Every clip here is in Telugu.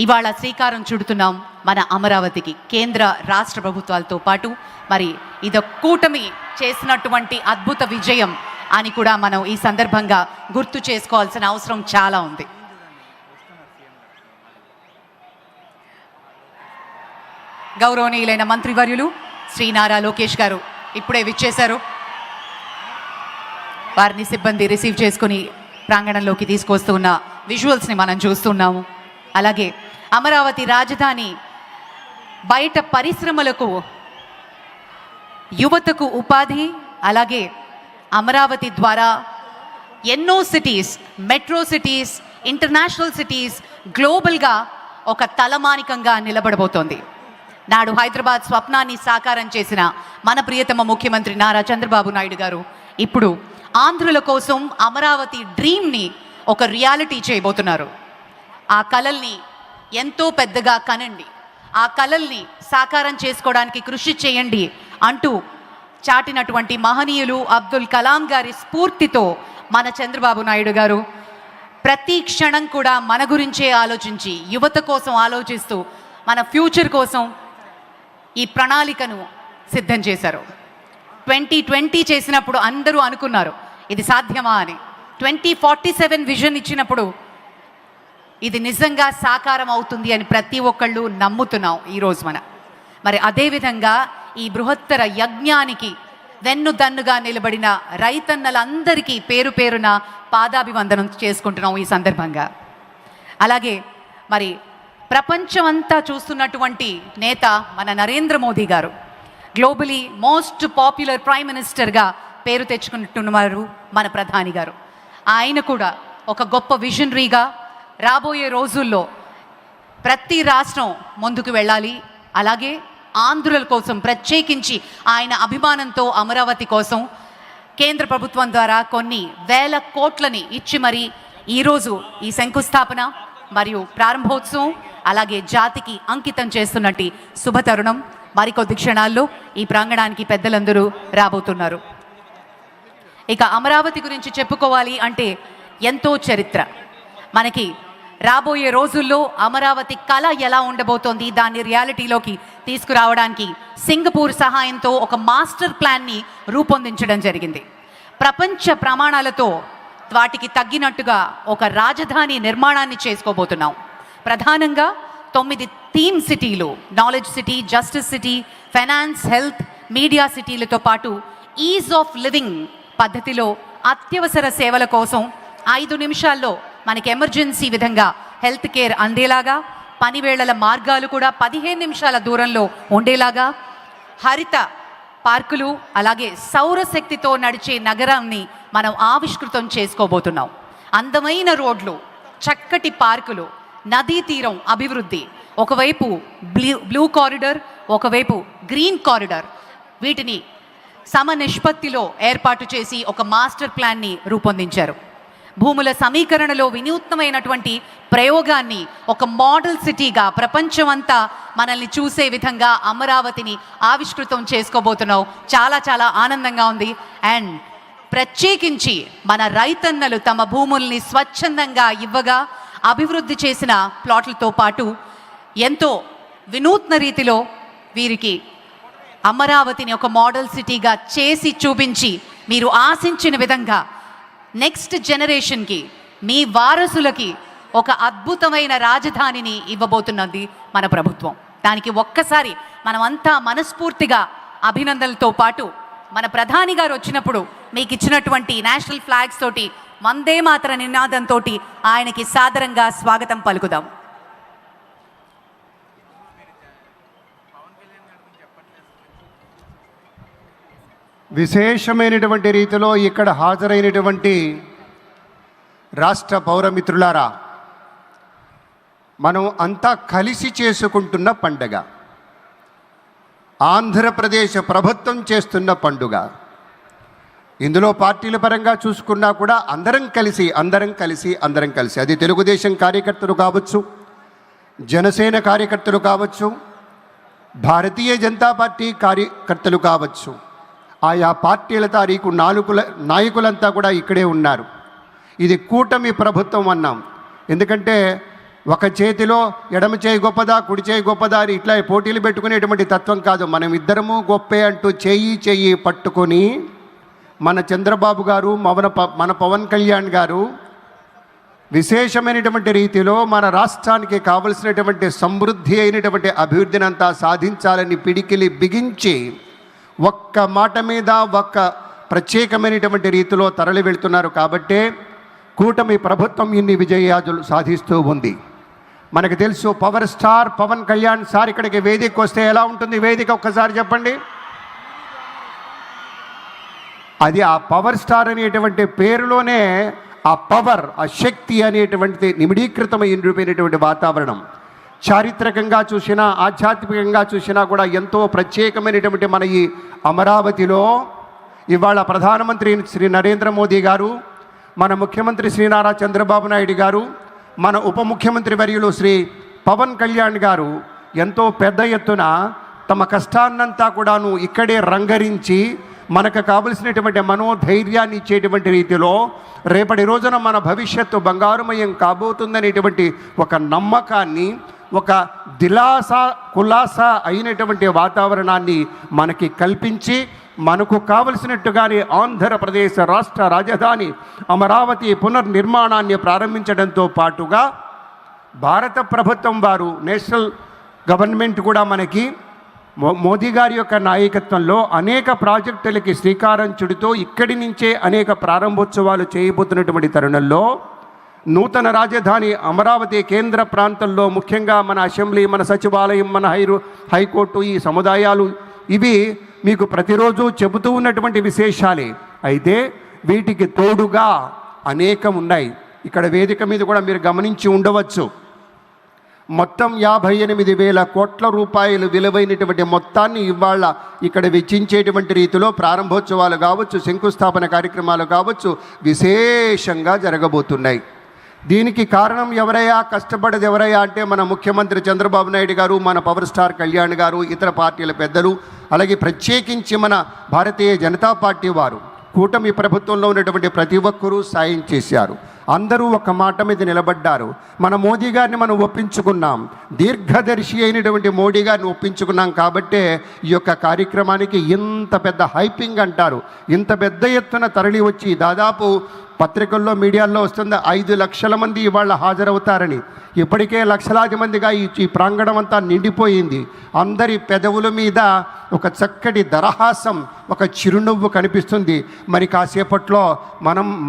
ఇవాళ శ్రీకారం చుడుతున్నాం మన అమరావతికి. కేంద్ర రాష్ట్ర ప్రభుత్వాలతో పాటు మరి ఇది కూటమి చేసినటువంటి అద్భుత విజయం అని కూడా మనం ఈ సందర్భంగా గుర్తు చేసుకోవాల్సిన అవసరం చాలా ఉంది. గౌరవనీయులైన మంత్రివర్యులు శ్రీ నారా లోకేష్ గారు ఇప్పుడే విచ్చేశారు. వారిని సిబ్బంది రిసీవ్ చేసుకుని ప్రాంగణంలోకి తీసుకొస్తూ ఉన్న విజువల్స్ని మనం చూస్తున్నాము. అలాగే అమరావతి రాజధాని బయట పరిశ్రమలకు, యువతకు ఉపాధి, అలాగే అమరావతి ద్వారా ఎన్నో cities, metro cities, international cities గ్లోబల్గా ఒక తలమానికంగా నిలబడబోతోంది. నాడు హైదరాబాద్ స్వప్నాన్ని సాకారం చేసిన మన ప్రియతమ ముఖ్యమంత్రి నారా చంద్రబాబు నాయుడు గారు ఇప్పుడు ఆంధ్రుల కోసం అమరావతి డ్రీమ్ని ఒక రియాలిటీ చేయబోతున్నారు. ఆ కలల్ని ఎంతో పెద్దగా కనండి, ఆ కలల్ని సాకారం చేసుకోవడానికి కృషి చేయండి అంటూ చాటినటువంటి మహనీయులు అబ్దుల్ కలాం గారి స్ఫూర్తితో మన చంద్రబాబు నాయుడు గారు ప్రతి క్షణం కూడా మన గురించే ఆలోచించి, యువత కోసం ఆలోచిస్తూ, మన ఫ్యూచర్ కోసం ఈ ప్రణాళికను సిద్ధం చేశారు. 2020 చేసినప్పుడు అందరూ అనుకున్నారు ఇది సాధ్యమా అని. 2047 విజన్ ఇచ్చినప్పుడు ఇది నిజంగా సాకారం అవుతుంది అని ప్రతి ఒక్కళ్ళు నమ్ముతున్నాం ఈరోజు మరి అదేవిధంగా ఈ బృహత్తర యజ్ఞానికి వెన్నుదన్నుగా నిలబడిన రైతన్నలందరికీ పేరు పేరున పాదాభివందనం చేసుకుంటున్నాం ఈ సందర్భంగా. అలాగే మరి ప్రపంచమంతా చూస్తున్నటువంటి నేత మన నరేంద్ర మోదీ గారు గ్లోబలీ మోస్ట్ పాపులర్ ప్రైమ్ మినిస్టర్గా పేరు తెచ్చుకుంటున్నారు మన ప్రధాని గారు. ఆయన కూడా ఒక గొప్ప విజనరీగా రాబోయే రోజుల్లో ప్రతి రాష్ట్రం ముందుకు వెళ్ళాలి, అలాగే ఆంధ్రుల కోసం ప్రత్యేకించి ఆయన అభిమానంతో అమరావతి కోసం కేంద్ర ప్రభుత్వం ద్వారా కొన్ని వేల కోట్లని ఇచ్చి మరి ఈరోజు ఈ శంకుస్థాపన మరియు ప్రారంభోత్సవం అలాగే జాతికి అంకితం చేస్తున్నట్టు శుభతరుణం. మరికొద్ది క్షణాల్లో ఈ ప్రాంగణానికి పెద్దలందరూ రాబోతున్నారు. ఇక అమరావతి గురించి చెప్పుకోవాలి అంటే ఎంతో చరిత్ర. మనకి రాబోయే రోజుల్లో అమరావతి కళ ఎలా ఉండబోతోంది, దాన్ని రియాలిటీలోకి తీసుకురావడానికి సింగపూర్ సహాయంతో ఒక మాస్టర్ ప్లాన్ని రూపొందించడం జరిగింది. ప్రపంచ ప్రమాణాలతో వాటికి తగ్గినట్టుగా ఒక రాజధాని నిర్మాణాన్ని చేసుకోబోతున్నాం. ప్రధానంగా 9 థీమ్ సిటీలు, knowledge city, justice city, finance, health, media సిటీలతో పాటు ఈజ్ ఆఫ్ లివింగ్ పద్ధతిలో అత్యవసర సేవల కోసం 5 నిమిషాల్లో మనకి ఎమర్జెన్సీ విధంగా హెల్త్ కేర్ అందేలాగా, పనివేళల మార్గాలు కూడా 15 నిమిషాల దూరంలో ఉండేలాగా, హరిత పార్కులు, అలాగే సౌరశక్తితో నడిచే నగరాన్ని మనం ఆవిష్కృతం చేసుకోబోతున్నాం. అందమైన రోడ్లు, చక్కటి పార్కులు, నదీ తీరం అభివృద్ధి, ఒకవైపు బ్లూ కారిడార్, ఒకవైపు గ్రీన్ కారిడార్, వీటిని సమనిష్పత్తిలో ఏర్పాటు చేసి ఒక మాస్టర్ ప్లాన్ని రూపొందించారు. భూముల సమీకరణలో వినూత్నమైనటువంటి ప్రయోగాన్ని ఒక మోడల్ సిటీగా ప్రపంచమంతా మనల్ని చూసే విధంగా అమరావతిని ఆవిష్కృతం చేసుకోబోతున్నాం. చాలా చాలా ఆనందంగా ఉంది. అండ్ ప్రత్యేకించి మన రైతన్నలు తమ భూముల్ని స్వచ్ఛందంగా ఇవ్వగా అభివృద్ధి చేసిన ప్లాట్లతో పాటు ఎంతో వినూత్న రీతిలో వీరికి అమరావతిని ఒక మోడల్ సిటీగా చేసి చూపించి మీరు ఆశించిన విధంగా నెక్స్ట్ జనరేషన్కి, మీ వారసులకి ఒక అద్భుతమైన రాజధానిని ఇవ్వబోతున్నది మన ప్రభుత్వం. దానికి ఒక్కసారి మనమంతా మనస్ఫూర్తిగా అభినందనలతో పాటు మన ప్రధాని గారు వచ్చినప్పుడు మీకు ఇచ్చినటువంటి నేషనల్ ఫ్లాగ్స్ తోటి, వందే మాతర నినాదంతో ఆయనకి సాదరంగా స్వాగతం పలుకుదాం. విశేషమైనటువంటి రీతిలో ఇక్కడ హాజరైనటువంటి రాష్ట్ర పౌరమిత్రులారా, మనం అంతా కలిసి చేసుకుంటున్న పండుగ, ఆంధ్రప్రదేశ్ ప్రభుత్వం చేస్తున్న పండుగ. ఇందులో పార్టీల పరంగా చూసుకున్నా కూడా అందరం కలిసి అది తెలుగుదేశం కార్యకర్తలు కావచ్చు, జనసేన కార్యకర్తలు కావచ్చు, భారతీయ జనతా పార్టీ కార్యకర్తలు కావచ్చు, ఆయా పార్టీల తారీఖు నాయకులంతా కూడా ఇక్కడే ఉన్నారు. ఇది కూటమి ప్రభుత్వం అన్నాం. ఎందుకంటే ఒక చేతిలో ఎడమ చేయి గొప్పదా కుడి చేయి గొప్పదా అని ఇట్లా పోటీలు పెట్టుకునేటువంటి తత్వం కాదు. మనం ఇద్దరము గొప్పే అంటూ చెయ్యి పట్టుకొని మన చంద్రబాబు గారు మన పవన్ కళ్యాణ్ గారు విశేషమైనటువంటి రీతిలో మన రాష్ట్రానికి కావలసినటువంటి సమృద్ధి అయినటువంటి అభివృద్ధిని అంతా సాధించాలని పిడికిలి బిగించి ఒక్క మాట మీద ఒక్క ప్రత్యేకమైనటువంటి రీతిలో తరలి వెళ్తున్నారు. కాబట్టే కూటమి ప్రభుత్వం ఇన్ని విజయాలు సాధిస్తూ ఉంది. మనకు తెలుసు power star Pawan Kalyan sir ఇక్కడికి వేదికకు వస్తే ఎలా ఉంటుంది వేదిక ఒక్కసారి చెప్పండి. అది ఆ పవర్ స్టార్ అనేటువంటి పేరులోనే ఆ పవర్, ఆ శక్తి అనేటువంటిది నిమిడీకృతమైనటువంటి వాతావరణం. చారిత్రకంగా చూసినా ఆధ్యాత్మికంగా చూసినా కూడా ఎంతో ప్రత్యేకమైనటువంటి మన ఈ అమరావతిలో ఇవాళ ప్రధానమంత్రి శ్రీ నరేంద్ర మోదీ గారు, మన ముఖ్యమంత్రి శ్రీ నారా చంద్రబాబు నాయుడు గారు, మన ఉప ముఖ్యమంత్రి వర్యులు శ్రీ పవన్ కళ్యాణ్ గారు ఎంతో పెద్ద ఎత్తున తమ కష్టాన్నంతా కూడాను ఇక్కడే రంగరించి మనకు కావలసినటువంటి మనోధైర్యాన్ని ఇచ్చేటువంటి రీతిలో రేపటి రోజున మన భవిష్యత్తు బంగారుమయం కాబోతుందనేటువంటి ఒక నమ్మకాన్ని, ఒక కులాసా అయినటువంటి వాతావరణాన్ని మనకి కల్పించి మనకు కావలసినట్టుగానే ఆంధ్రప్రదేశ్ రాష్ట్ర రాజధాని అమరావతి పునర్నిర్మాణాన్ని ప్రారంభించడంతో పాటుగా భారత ప్రభుత్వం వారు నేషనల్ గవర్నమెంట్ కూడా మనకి మోదీ గారి యొక్క నాయకత్వంలో అనేక ప్రాజెక్టులకి శ్రీకారం చుడుతూ ఇక్కడి నుంచే అనేక ప్రారంభోత్సవాలు చేయబోతున్నటువంటి తరుణంలో నూతన రాజధాని అమరావతి కేంద్ర ప్రాంతంలో ముఖ్యంగా మన అసెంబ్లీ, మన సచివాలయం, మన హైకోర్టు, ఈ సముదాయాలు ఇవి మీకు ప్రతిరోజు చెబుతూ ఉన్నటువంటి విశేషాలే. అయితే వీటికి తోడుగా అనేకం ఉన్నాయి. ఇక్కడ వేదిక మీద కూడా మీరు గమనించి ఉండవచ్చు. మొత్తం 58,000 కోట్ల రూపాయలు విలువైనటువంటి మొత్తాన్ని ఇవాళ ఇక్కడ వెచ్చించేటువంటి రీతిలో ప్రారంభోత్సవాలు కావచ్చు, శంకుస్థాపన కార్యక్రమాలు కావచ్చు విశేషంగా జరగబోతున్నాయి. దీనికి కారణం ఎవరయ్యా, కష్టపడేది ఎవరయ్యా అంటే మన ముఖ్యమంత్రి చంద్రబాబు నాయుడు గారు, మన పవర్ స్టార్ కళ్యాణ్ గారు, ఇతర పార్టీల పెద్దలు, అలాగే ప్రత్యేకించి మన భారతీయ జనతా పార్టీ వారు, కూటమి ప్రభుత్వంలో ఉన్నటువంటి ప్రతి ఒక్కరూ సాయం చేశారు. అందరూ ఒక మాట మీద నిలబడ్డారు. మన మోదీ గారిని మనం ఒప్పించుకున్నాం, దీర్ఘదర్శి అయినటువంటి మోడీ గారిని ఒప్పించుకున్నాం. కాబట్టే ఈ యొక్క కార్యక్రమానికి ఇంత పెద్ద హైపింగ్ అంటారు, ఇంత పెద్ద ఎత్తున తరలి వచ్చి దాదాపు పత్రికల్లో మీడియాల్లో వస్తుంది 5 లక్షల మంది ఇవాళ హాజరవుతారని. ఇప్పటికే లక్షలాది మందిగా ఈ ప్రాంగణం అంతా నిండిపోయింది. అందరి పెదవుల మీద ఒక చక్కటి దరహాసం, ఒక చిరునవ్వు కనిపిస్తుంది. మరి కాసేపట్లో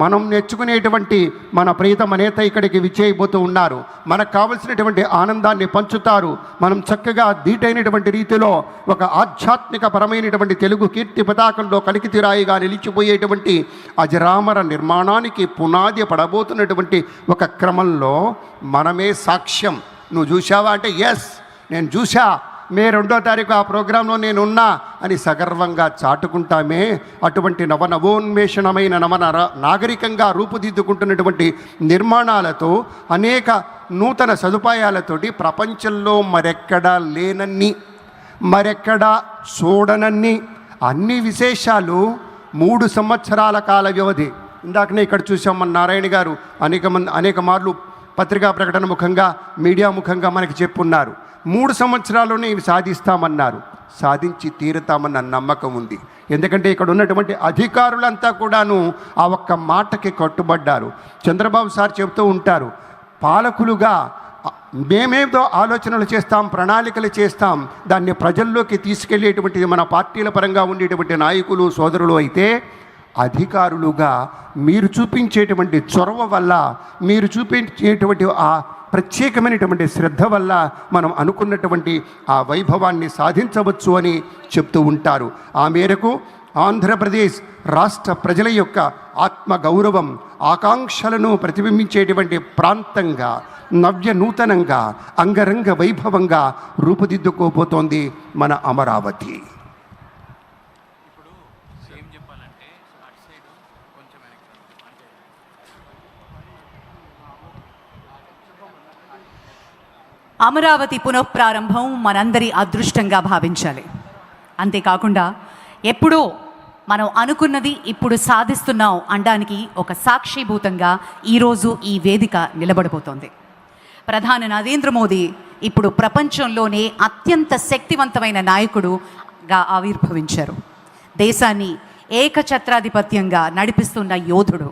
మనం నేర్చుకునేటువంటి మన ప్రియతమ నేత ఇక్కడికి విచ్చేయబోతూ ఉన్నారు. మనకు కావలసినటువంటి ఆనందాన్ని పంచుతారు. మనం చక్కగా ధీటైనటువంటి రీతిలో ఒక ఆధ్యాత్మిక పరమైనటువంటి తెలుగు కీర్తి పతాకంలో కలికితిరాయిగా నిలిచిపోయేటువంటి అజరామర నిర్మాణానికి పునాది పడబోతున్నటువంటి ఒక క్రమంలో మనమే సాక్ష్యం. నువ్వు చూసావా అంటే ఎస్ నేను చూసా, మే 2వ తారీఖు ఆ ప్రోగ్రాంలో నేనున్నా అని సగర్వంగా చాటుకుంటామే. అటువంటి నవోన్మేషణమైన నాగరికంగా రూపుదిద్దుకుంటున్నటువంటి నిర్మాణాలతో, అనేక నూతన సదుపాయాలతోటి ప్రపంచంలో మరెక్కడా లేనన్ని, మరెక్కడా చూడనన్ని అన్ని విశేషాలు 3 సంవత్సరాల కాల వ్యవధి. ఇందాకనే ఇక్కడ చూసాం మన నారాయణ గారు అనేక మార్లు పత్రికా ప్రకటన ముఖంగా, మీడియా ముఖంగా మనకి చెప్పున్నారు. 3 సంవత్సరాల్లోనే ఇవి సాధిస్తామన్నారు. సాధించి తీరుతామన్న నమ్మకం ఉంది. ఎందుకంటే ఇక్కడ ఉన్నటువంటి అధికారులంతా కూడాను ఆ ఒక్క మాటకి కట్టుబడ్డారు. చంద్రబాబు సార్ చెబుతూ ఉంటారు, పాలకులుగా మేమేదో ఆలోచనలు చేస్తాం, ప్రణాళికలు చేస్తాం, దాన్ని ప్రజల్లోకి తీసుకెళ్లేటువంటిది మన పార్టీల పరంగా ఉండేటువంటి నాయకులు సోదరులు అయితే, అధికారులుగా మీరు చూపించేటువంటి చొరవ వల్ల, మీరు చూపించేటువంటి ఆ ప్రత్యేకమైనటువంటి శ్రద్ధ వల్ల మనం అనుకున్నటువంటి ఆ వైభవాన్ని సాధించవచ్చు అని చెప్తూ ఉంటారు. ఆ మేరకు ఆంధ్రప్రదేశ్ రాష్ట్ర ప్రజల యొక్క ఆత్మగౌరవం, ఆకాంక్షలను ప్రతిబింబించేటువంటి ప్రాంతంగా, నవ్య నూతనంగా, అంగరంగ వైభవంగా రూపుదిద్దుకోబోతోంది మన అమరావతి. అమరావతి పునఃప్రారంభం మనందరి అదృష్టంగా భావించాలి. అంతేకాకుండా ఎప్పుడో మనం అనుకున్నది ఇప్పుడు సాధిస్తున్నాం అనడానికి ఒక సాక్షిభూతంగా ఈరోజు ఈ వేదిక నిలబడిపోతోంది. ప్రధాని నరేంద్ర మోదీ ఇప్పుడు ప్రపంచంలోనే అత్యంత శక్తివంతమైన నాయకుడుగా ఆవిర్భవించారు. దేశాన్ని ఏకఛత్రాధిపత్యంగా నడిపిస్తున్న యోధుడు.